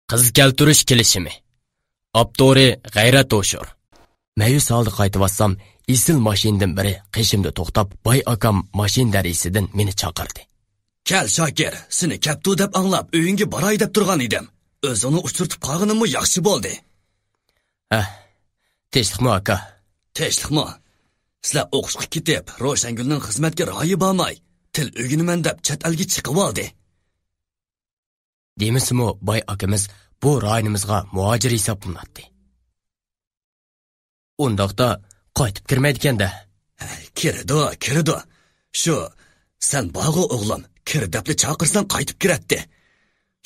Qiz keltirish kelishimi. Abdori g'ayrat o'shur. Mayus holda qaytib isil mashindan biri qishimda to'xtab, boy akam mashin darisidan meni chaqirdi. Kel Shokir, seni kaptu deb anglab, uyingga boray deb turgan edim. O'zini uchirtib qolganimmi yaxshi bo'ldi. Tinchlikmi aka? Tinchlikmi? Sizlar o'qishga ketib, Ro'shangulning xizmatga rioya bo'lmay, til o'rganaman deb chet elga chiqib oldi. Demismi, boy akamiz bu rayonimizga muhojir hisoblanadi. Undaqda qaytib kirmaydi-kanda. Kirdi. Shu, sen bog'i o'g'lim, kir debli chaqirsan qaytib kiratdi.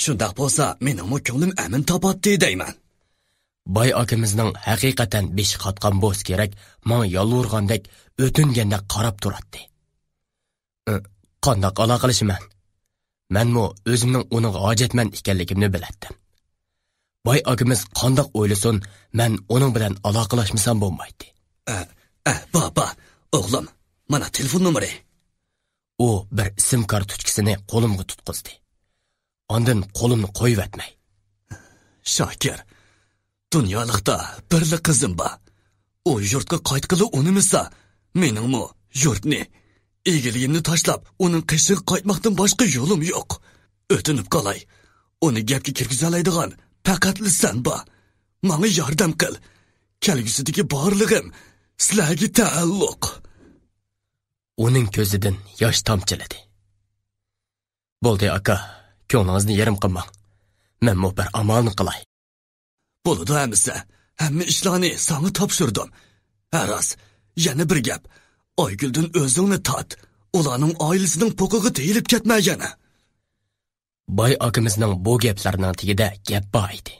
Shundaq bo'lsa, meningmi ko'nglim amin topatdi deyman. Boy akamizning haqiqatan beshi qatgan bo'z kerak, menga yolvurgandek, o'tingandek qarab turadi. Qandoq aloqalashiman? Menmi o'zimning uning hojatman ekanligimni biladim. Boy akamiz qandoq o'ylasin, men uning bilan aloqalashmasam bo'lmaydi. Baba, o'g'lim, mana telefon nomeri. U bir sim kartochkasini qo'limga tutqizdi. Ondan qo'limni qo'yib etmay. Shokir, dunyolikda birli qizim bor. U yurtga qaytqili unimisa, meningmi yurtni, egiligimni tashlab, uning qishiga qaytmoqdan boshqa yo'lim yo'q. O'tinib qolay. Uni gapga kirgizalaydigan faqat sen bor. Menga yordam qil. Kelgusidagi borlig'im sizlarga taalluq. Uning ko'zidan yosh tomchiladi. Bo'ldi aka, ko'nglingizni yerim qilmang. Men mo bir amalni qilay. Bo'ldi hamsa. Hamma ishlarni sana topshirdim. Aras, yana bir gap. Oyguldan o'zingni tot. Ularning oilasining po'qiga deyilib ketmagani. Boy akamizning bu gaplarining tagida gap bor edi.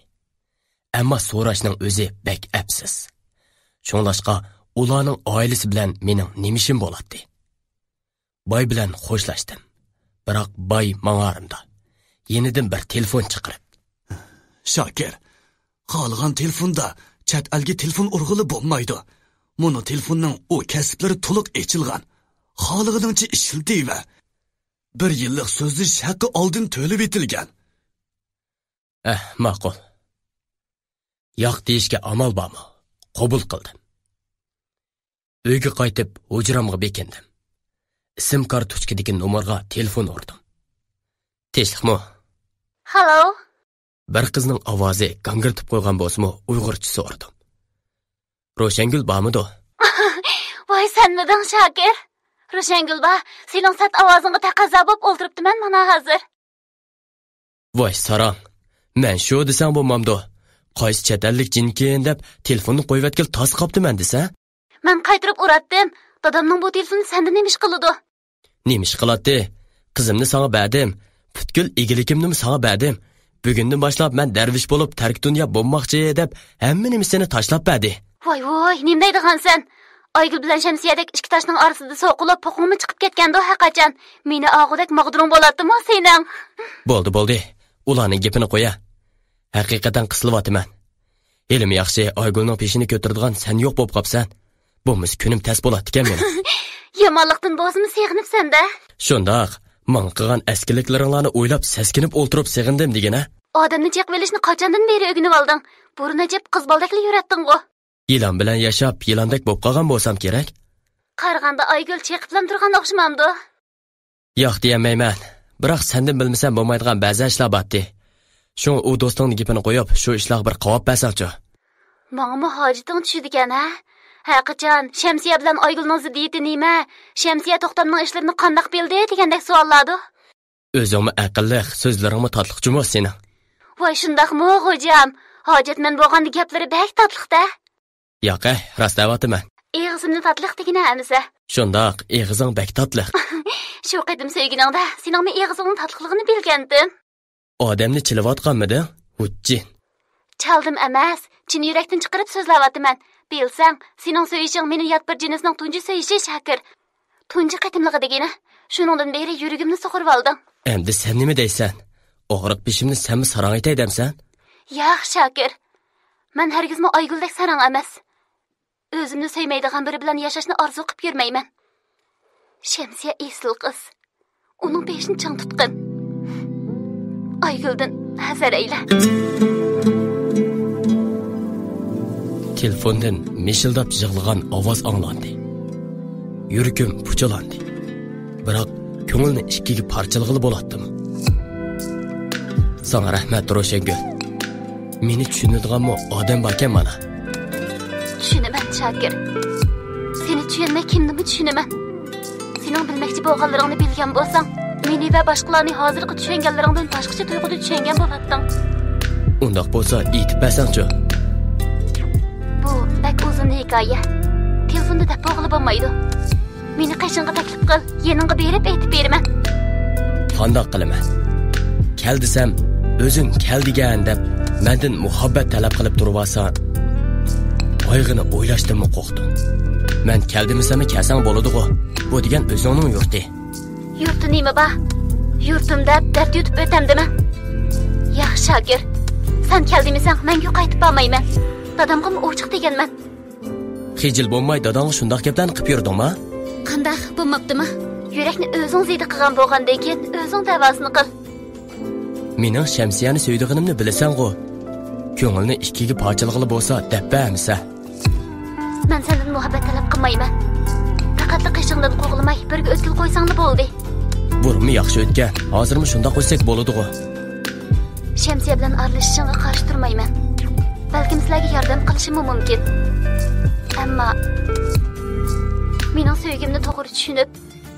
Ammo so'rashning o'zi bek apsiz. Shunlashqa ularning oilasi bilan mening nimishim bo'ladi. Boy bilan xo'shlashdim. Biroq boy mang'arimda. Yenidan bir telefon chiqarib. Shokir, qolgan telefonda chat elga telefon urg'ili bo'lmaydi. Mono telefonning u kasblari to'liq echilgan. Xolig'iningcha ishildi-va. 1 yillik so'zlish haqqi oldin to'lib etilgan. Ma'qul. Yo'q deyishga amal bormi? Qabul qildim. Uyga qaytib, hujramga bekindim. Sim kartochkadagi nomerga telefon urdim. Tinchlikmi? Hello. Bir qizning ovozi gangirtib qo'ygan bo'lsa-mu, uyg'urcha so'radim. Ro'shangul bormidi? Voy, senmiding Shokir? Ro'shangul ba, sening sat ovozingga taqozo bo'lib o'ltiribdiman mana hozir. Voy sarang, men shu desam bo'lmamdi. Qaysi chetalik jinkin deb telefonni qo'yib atgal tas qopdiman desa? Men qaytirib uratdim. Dadamning bu telefonni senda nemish qiladi? Nemish qiladi? Qizimni sana berdim. Butkul egiligimni sana berdim. Bugundan boshlab men darvish bo'lib tark dunyo bo'lmoqchi deb hamma nimasini tashlab berdi. Voy, nima deydigan sen? Aygul bilan Shamsiyadek ikki toshning orasida so'qilib po'qimi chiqib ketganda haqacan. Meni og'udek mag'durum bo'ladimi sening? Bo'ldi. Ularning gapini qo'ya. Haqiqatan qisilyotiman. Elim yaxshi, Aygulning peshini ko'tirdigan sen yo'q bo'lib qopsan. Bo'lmas kunim tas bo'ladi ekan meni. Yomonlikdan bo'zimni seg'inibsan-da. Shundoq, men qilgan askiliklaringlarni o'ylab seskinib o'ltirib seg'indim degana. Odamni cheq velishni qachondan beri o'rganib olding? Burun ajib qiz boldakli yuratding-ku. Yilon bilan yashab, yilondek bo'lib qolgan bo'lsam kerak. Qarg'anda Aygul cheqib bilan turganda o'xshamamdi. Yo'q deyamayman. Biroq sendan bilmasam bo'lmaydigan ba'zi ishlar bordi. Shu u do'stingning gapini qo'yib, shu ishlar bir qavob basalchi. Menga hojiting tushdigan-a? Haqiqatan Shamsiya bilan Aygulning ziddiyati nima? Shamsiya To'xtamning ishlarini qandoq bildi degandek savollardi. O'zingmi aqlli, so'zlaringmi tatliqchimi seni? Voy shundaqmi xo'jam? Hojatman bo'lganda gaplari bak tatliqda. Yo'q, rost aytaman. Eg'izimni tatliq degina amisa. Shundoq, eg'izing bak tatliq. Shu qadim sevginingda seningmi eg'izingning tatliqligini bilgandim. Odamni chilayotganmidi? Hujjin. Chaldim emas, chin yurakdan chiqarib so'zlayapman. Bilsang, sening so'yishing meni yot bir jinsning tunji so'yishi Shokir. Tunji qatimligi degina. Shuningdan beri yuragimni sug'urib olding. Endi sen nima deysan? Og'riq beshimni senmi sarang aytay demsan? Yo'q, Shokir. Men hargizmi Ayguldek sarang emas. O'zimni sevmaydigan biri bilan yashashni orzu qilib yurmayman. Shamsiya esil qiz. Uning peshini chang tutqin. Ayguldan hazır eyle. Telefondan mishildab yig'lagan ovoz anglandi. Yuragim puchalandi. Biroq ko'ngilni ikkiga parchalag'ili bo'latdimi? Sana rahmat Roshengul. Meni tushunadiganmi odam borkan mana? Tushunaman Shakir. Seni tushunmay kimnimi tushunaman? Sening bilmoqchi bo'lganlaringni bilgan bo'lsang, meni va boshqalarni hozirgi tushunganlaringdan boshqacha tuyg'uda tushungan bo'larding. Undoq bo'lsa, aytib bersangchi. Bu bak uzun hikoya. Telefonda deb o'g'li bo'lmaydi. Meni qashingga taklif qil, yaningga berib aytib beraman. Qandoq qilaman? Kel desam, o'zing kel degan deb mendan muhabbat talab qilib turibsa, oyg'ini o'ylashdanmi qo'rqdim. Men keldimisam kelsang bo'ladi-ku. Bu degan o'zingning yurti. Yurti nima ba? Yurtimda dard yutib o'tamdimi? Yaxshi Shakir. Sen keldimisang menga qaytib bormayman. Dadamga ochiq deganman. Xijil bo'lmay dadang shundoq gaplarni qilib yurdingmi? Qanday bo'lmabdimi? Yurakni o'zing ziydi qilgan bo'lgandan keyin o'zing davosini qil. Mening Shamsiyani suydiganimni bilasan-ku. Ko'ngilni ikkiga parchalag'ili bo'lsa, dabbaamisa. Men sendan muhabbat talab qilmayman. Faqat qishingdan qo'g'ilmay birga o'tkil qo'ysangni bo'ldi. Burmi yaxshi o'tgan. Hozirmi shundoq qo'ysak bo'ladi-ku. Shamsiya bilan aralashishingga qarshi turmayman. Balkim sizlarga yordam qilishim mumkin. Ammo mening sevgimni to'g'ri tushunib,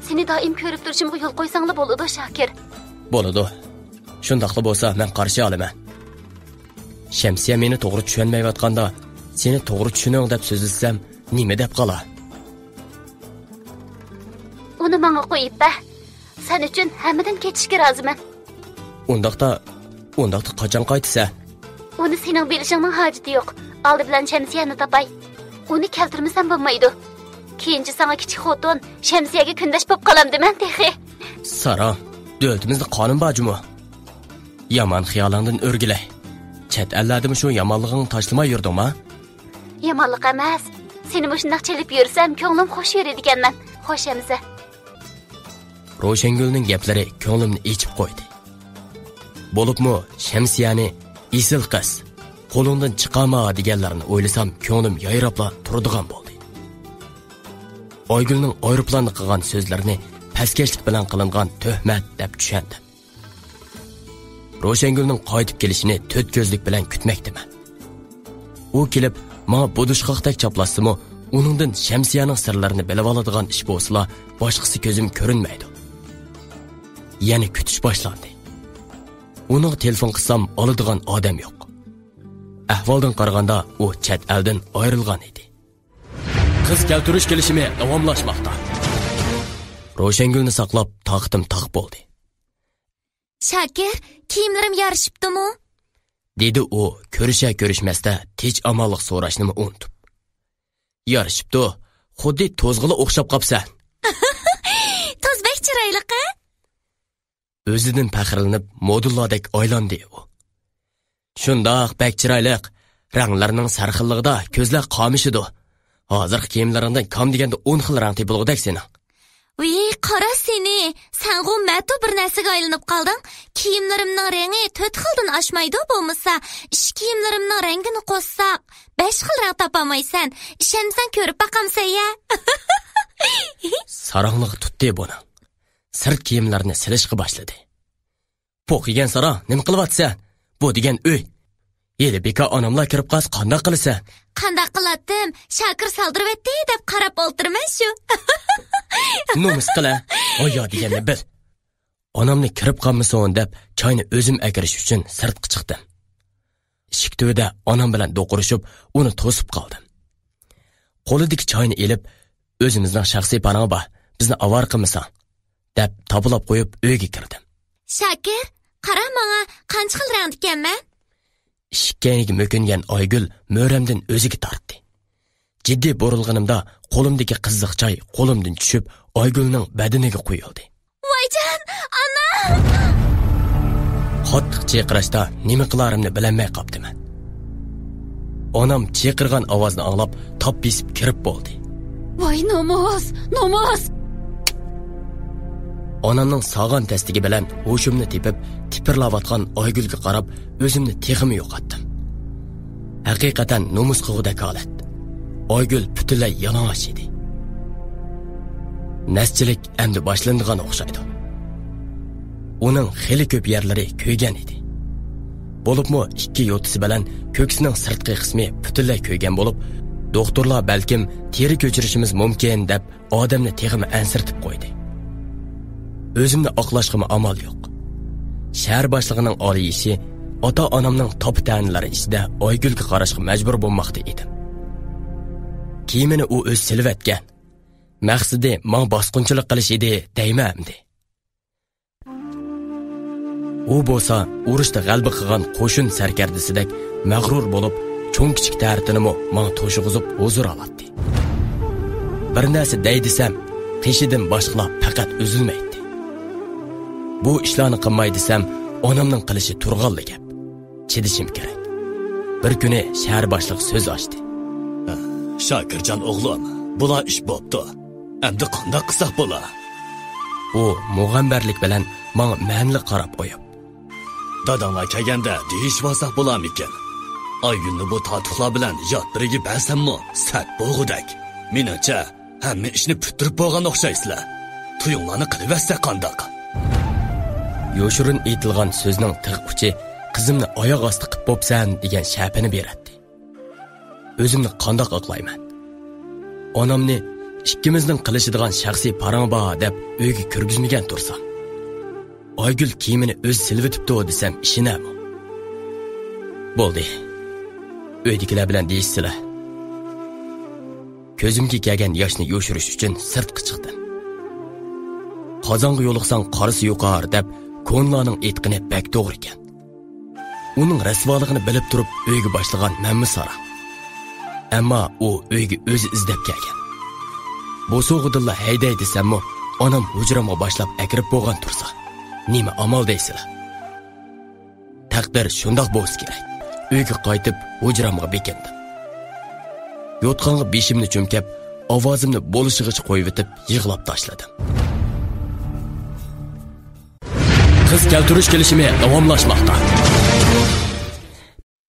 seni doim ko'rib turishimga yo'l qo'ysanglar bo'ladi, Shakir. Bo'ladi. Shundaqli bo'lsa, men qarshi olaman. Shamsiya meni to'g'ri tushunmayotganda, seni to'g'ri tushuning deb so'zlasam, nima deb qola? Uni menga qo'yib-ba. Sen uchun hammadan ketishga roziman. Undaqda qachon qaytsa? Uni sening bilishingning hojati yo'q. Oldi bilan Shamsiyani topay. Uni keltirmasam bo'lmaydi. Keyinchi sana kichik xotin Shamsiyaga kundash bo'lib qolamdiman texi. Sara, davlatimizni qonun bojimi? Yaman xiyolingdan o'rgilay. Chet elladimi shu yomonlig'ingni tashlamay yurdingmi? Yomonlik emas. Seni mushundoq chelib yursam, ko'nglim xush yuradi ekanman. Xo'shamsa. Roshengulning gaplari ko'nglimni ichib qo'ydi. Bo'libmi Shamsiyani isil qiz, qo'lingdan chiqama deganlarni o'ylasam, ko'nglim yayrabla turadigan bo'ldi. Oygulning aeroplanni qilgan so'zlarini paskashlik bilan qilingan tuhmat deb tushundim. Roshengulning qaytib kelishini to'rt ko'zlik bilan kutmoqdaman. U kelib, menga budishqoqdek chaplasimi, uningdan Shamsiyaning sirlarini bilib oladigan ish bo'lsa, boshqasi ko'zim ko'rinmaydi. Yana kutish boshlandi. Uning telefon qilsam oladigan odam yo'q. Ahvoldan qaraganda u chet eldan ayrilgan edi. Qiz keltirish kelishimi davomlashmoqda. Roshengulni saqlab taqdim taq bo'ldi. Shakir, kiyimlarim yarishibdimi? Dedi u ko'rishmasda tinch amallik so'rashni unutib. Yarishibdi, xuddi to'zg'ili o'xshab qopsan. To'zbek chiroyli-a? O'zidan faxrlanib modullardek aylandi u. Shundoq bak chiroyliq, ranglarning sarxilligida ko'zlar qomishidu. Hozir kiyimlaringdan kam deganda 10 xil rang tepilg'udak seni. Uy, qara seni. Sen-g'u mato bir narsaga aylanib qolding. Kiyimlarimning rangi 4 xildan oshmaydi bo'lmasa, ish kiyimlarimning rangini qo'shsak 5 xil rang topamaysan. Ishonsan ko'rib baqamsan-ya. Saranglig tutdi buni. Sirt kiyimlarini silishga boshladi. Po'q yegan Sara, nima qilyapsan? Bu degan uy. Yeli beka onamlar kirib qas qanday qilasan? Qanday qiladim? Shakir saldirib etdi deb qarab o'ltirman shu. Nomus qila. Oyo deganni bil. Onamni kirib qolmasin deb choyni o'zim akirish uchun sirtqa chiqdim. Eshik to'yida onam bilan do'qurishib, uni to'sib qoldim. Qo'lidagi choyni elib, o'zimizning shaxsiy panama bor, bizni avar qilmasan deb tabulab qo'yib uyga kirdim. Shakir, qara menga qancha xil rang ekanman? Ishkaniga mo'kingan Oygul mo'ramdan o'ziga tortdi. Jiddiy bo'rilganimda qo'limdagi qiziq choy qo'limdan tushib, Oygulning badaniga quyildi. Voyjon, ana! Qattiq chaqirishda nima qilarimni bilmay qoldim. Onam chaqirgan ovozni anglab, top besib kirib bo'ldi. Voy namoz! onamning sog'an tastigi bilan ho'shimni tepib, tipirlayotgan Oygulga qarab, o'zimni teximi yo'qotdim. Haqiqatan nomus qilgudek holat. Oygul butunlay yalang'och edi. Naschilik endi boshlanadigan o'xshaydi. Uning xili ko'p yerlari ko'ygan edi. Bo'libmi ikki yo'tisi bilan ko'ksining sirtqi qismi butunlay ko'ygan bo'lib, doktorlar balkim teri ko'chirishimiz mumkin deb odamni teg'imi ansirtib qo'ydi. O'zimni oqlashga amal yo'q. Shahar boshlig'ining oliy ishi ota-onamning top-tanlari ichida Oygulga qarashga majbur bo'lmoqda edim. Kiyimini u o'z silvatgan. Maqsadi men bosqinchilik qilish edi, deymamdi. U bo'lsa, urushda g'alaba qilgan qo'shin sarkardisidek mag'rur bo'lib, cho'ng kichik tartinimi men to'shig'izib huzur oladi. Bir narsa deydisam, qishidan boshqalab faqat uzilmaydi. Bu ishlarni qilmay desam, onamning qilishi turg'anli gap. Chidishim kerak. Bir kuni shahar boshlig'i so'z ochdi. Shokirjon o'g'lim, bular ish bo'pti. Endi qanday qilsak bo'lar? U mug'ambarlik bilan menga ma'nli qarab qo'yib. Dadanglar kelganda deyishvasak bo'larmikin? Oygulni bu totiqlar bilan yot biriga bersammi, sat bo'g'udak. Menimcha, hamma ishni putirib bo'lgan o'xshaysizlar. Tuyunglarni qiliversak qandoq? Yo'shirin aytilgan so'zning tig' uchi qizimni oyoq osti qilib bo'psan degan shapini beradi. O'zimni qandoq oqlayman? Onamni ikkimizning qilishadigan shaxsiy parang bor deb uyga kirgizmagan tursam. Oygul kiyimini o'z silvitibdi desam ishinaman. Bo'ldi. Uydagilar bilan deyishsizlar. Ko'zimga kelgan yoshni yo'shirish uchun sirtqa chiqdim. Qozonga yo'liqsang qarisi yuqar deb ko'nlarning aytqini bak to'g'ri ekan. Uning rasvoligini bilib turib uyga boshlagan menmi sara. Ammo u uyga o'zi izlab kelgan. Bu so'g'idilla hayday desammi, onam hujrama boshlab akirib bo'lgan tursa, nima amal deysizlar? Taqdir shundoq bo'lsa kerak. Uyga qaytib hujramga bekindim. Yotqonga beshimni cho'mkab, ovozimni bo'lishig'icha qo'yib etib yig'lab tashladim. Qiz keltirish kelishimi davomlashmoqda.